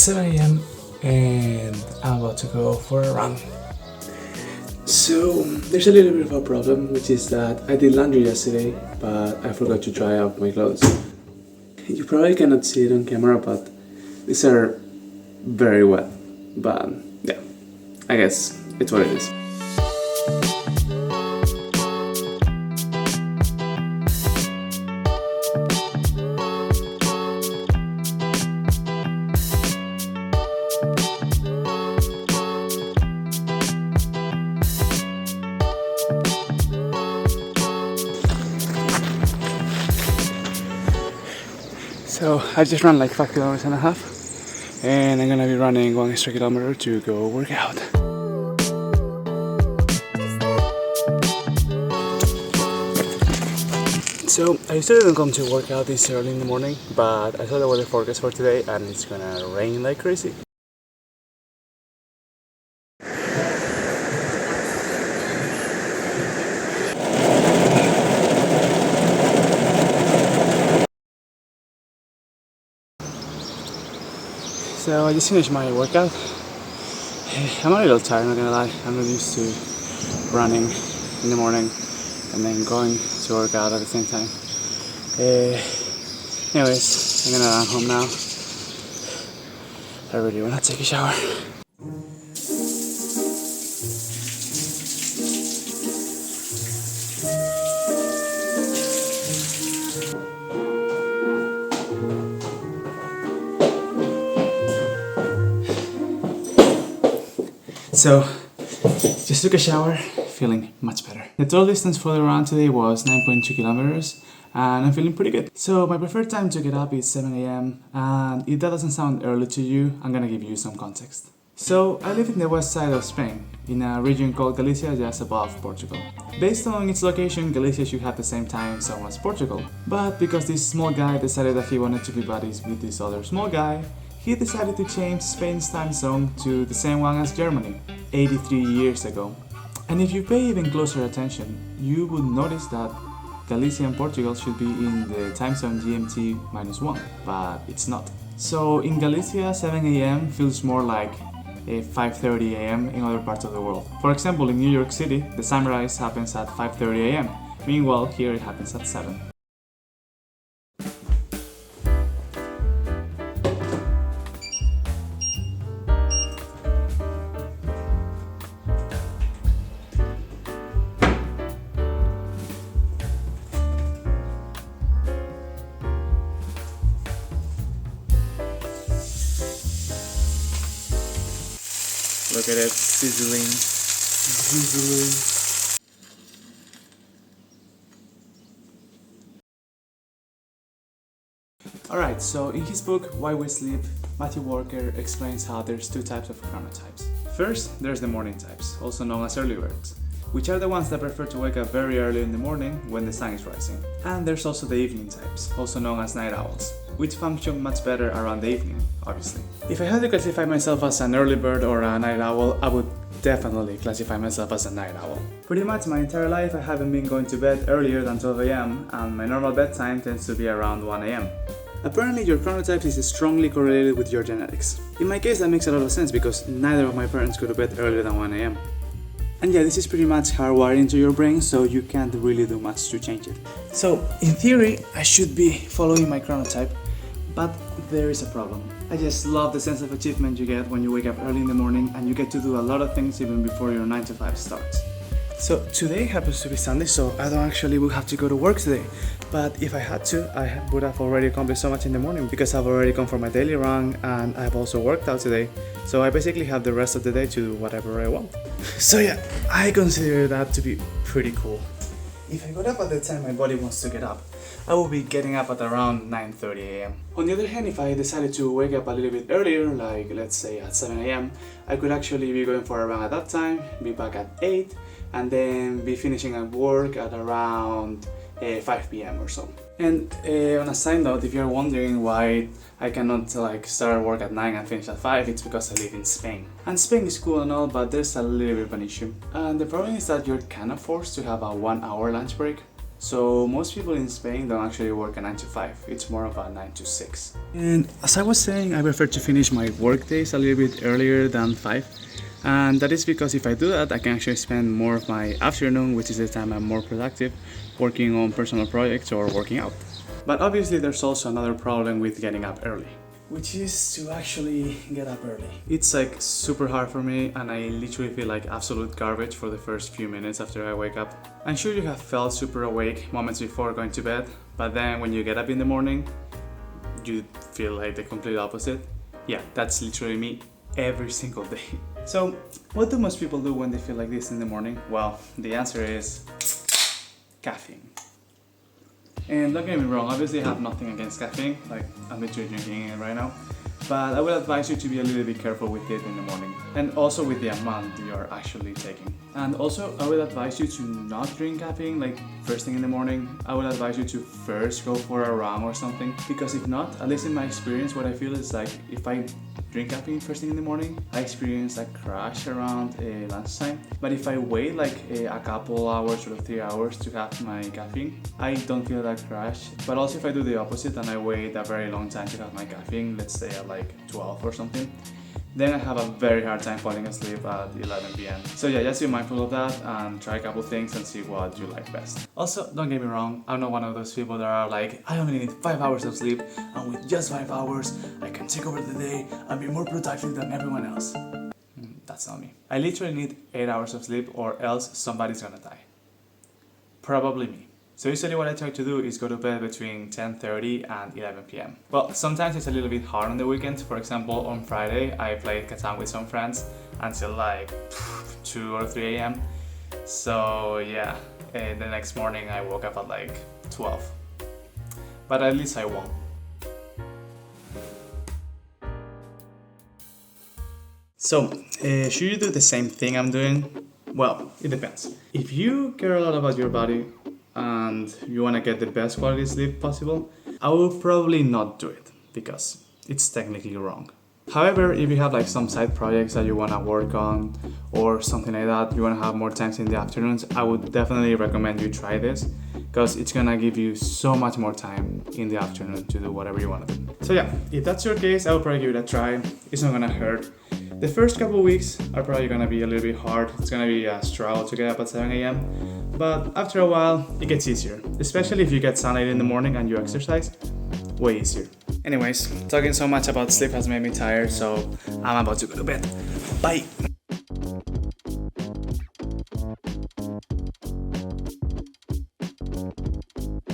It's 7 a.m. and I'm about to go for a run. So there's a little bit of a problem, which is that I did laundry yesterday, but I forgot to dry out my clothes. You probably cannot see it on camera, but these are very wet. But yeah, I guess it's what it is. So I just ran like 5.5 kilometers, and I'm gonna be running 1 extra kilometer to go work out. So I usually don't come to work out this early in the morning, but I saw the weather forecast for today and it's gonna rain like crazy. So I just finished my workout. I'm a little tired, not gonna lie. I'm not used to running in the morning and then going to work out at the same time. Anyways, I'm gonna run home now. I really wanna take a shower. So, just took a shower, feeling much better. The total distance for the run today was 9.2 kilometers and I'm feeling pretty good. So my preferred time to get up is 7 a.m. and if that doesn't sound early to you, I'm gonna give you some context. So I live in the west side of Spain, in a region called Galicia just above Portugal. Based on its location, Galicia should have the same time zone as Portugal. But because this small guy decided that he wanted to be buddies with this other small guy, he decided to change Spain's time zone to the same one as Germany, 83 years ago. And if you pay even closer attention, you would notice that Galicia and Portugal should be in the time zone GMT -1, but it's not. So in Galicia, 7 a.m. feels more like 5:30 a.m. in other parts of the world. For example, in New York City, the sunrise happens at 5:30 a.m. Meanwhile, here it happens at 7. Look at it, sizzling. Alright, so in his book, Why We Sleep, Matthew Walker explains how there's two types of chronotypes. First, there's the morning types, also known as early birds, which are the ones that prefer to wake up very early in the morning when the sun is rising. And there's also the evening types, also known as night owls, which function much better around the evening, obviously. If I had to classify myself as an early bird or a night owl, I would definitely classify myself as a night owl. Pretty much my entire life I haven't been going to bed earlier than 12 a.m. and my normal bedtime tends to be around 1 a.m. Apparently your chronotype is strongly correlated with your genetics. In my case that makes a lot of sense because neither of my parents go to bed earlier than 1 a.m. And yeah, this is pretty much hardwired into your brain, so you can't really do much to change it. So, in theory, I should be following my chronotype, but there is a problem. I just love the sense of achievement you get when you wake up early in the morning and you get to do a lot of things even before your 9 to 5 starts. So today happens to be Sunday, so I don't actually will have to go to work today. But if I had to, I would have already accomplished so much in the morning because I've already gone for my daily run and I've also worked out today. So I basically have the rest of the day to do whatever I want. So yeah, I consider that to be pretty cool. If I got up at the time my body wants to get up, I will be getting up at around 9:30 a.m. On the other hand, if I decided to wake up a little bit earlier, like let's say at 7 a.m, I could actually be going for a run at that time, be back at 8, and then be finishing at work at around 5 p.m. or so. And on a side note, if you're wondering why I cannot start work at 9 and finish at 5, it's because I live in Spain. And Spain is cool and all, but there's a little bit of an issue. And the problem is that you're kind of forced to have a 1 hour lunch break. So most people in Spain don't actually work a 9 to 5. It's more of a 9 to 6. And as I was saying, I prefer to finish my work days a little bit earlier than 5. And that is because if I do that, I can actually spend more of my afternoon, which is the time I'm more productive, working on personal projects or working out. But obviously there's also another problem with getting up early, which is to actually get up early. It's like super hard for me, and I literally feel like absolute garbage for the first few minutes after I wake up. I'm sure you have felt super awake moments before going to bed, but then when you get up in the morning, you feel like the complete opposite. Yeah, that's literally me every single day. So, what do most people do when they feel like this in the morning? Well, the answer is caffeine. And don't get me wrong, obviously I have nothing against caffeine, like I'm literally drinking it right now. But I would advise you to be a little bit careful with it in the morning, and also with the amount you're actually taking. And also, I would advise you to not drink caffeine like first thing in the morning. I would advise you to first go for a run or something, because if not, at least in my experience, what I feel is like if I drink caffeine first thing in the morning, I experience a crash around lunchtime. But if I wait like a couple hours or 3 hours to have my caffeine, I don't feel that crash. But also if I do the opposite and I wait a very long time to have my caffeine, let's say at like 12 or something, then I have a very hard time falling asleep at 11 p.m. So yeah, just be mindful of that and try a couple things and see what you like best. Also, don't get me wrong, I'm not one of those people that are like, I only need 5 hours of sleep, and with just 5 hours, I can take over the day and be more productive than everyone else. That's not me. I literally need 8 hours of sleep or else somebody's gonna die. Probably me. So usually what I try to do is go to bed between 10:30 and 11 p.m. Well, sometimes it's a little bit hard on the weekends. For example, on Friday, I played Catan with some friends until like 2 or 3 a.m. So yeah, and the next morning I woke up at like 12. But at least I won. So, should you do the same thing I'm doing? Well, it depends. If you care a lot about your body and you want to get the best quality sleep possible, I will probably not do it because it's technically wrong. However, if you have like some side projects that you want to work on or something like that, you want to have more times in the afternoons, I would definitely recommend you try this because it's gonna give you so much more time in the afternoon to do whatever you want to do. So yeah, if that's your case, I will probably give it a try. It's not gonna hurt. The first couple of weeks are probably gonna be a little bit hard. It's gonna be a struggle to get up at 7 a.m. But after a while, it gets easier. Especially if you get sunlight in the morning and you exercise, way easier. Anyways, talking so much about sleep has made me tired, so I'm about to go to bed. Bye!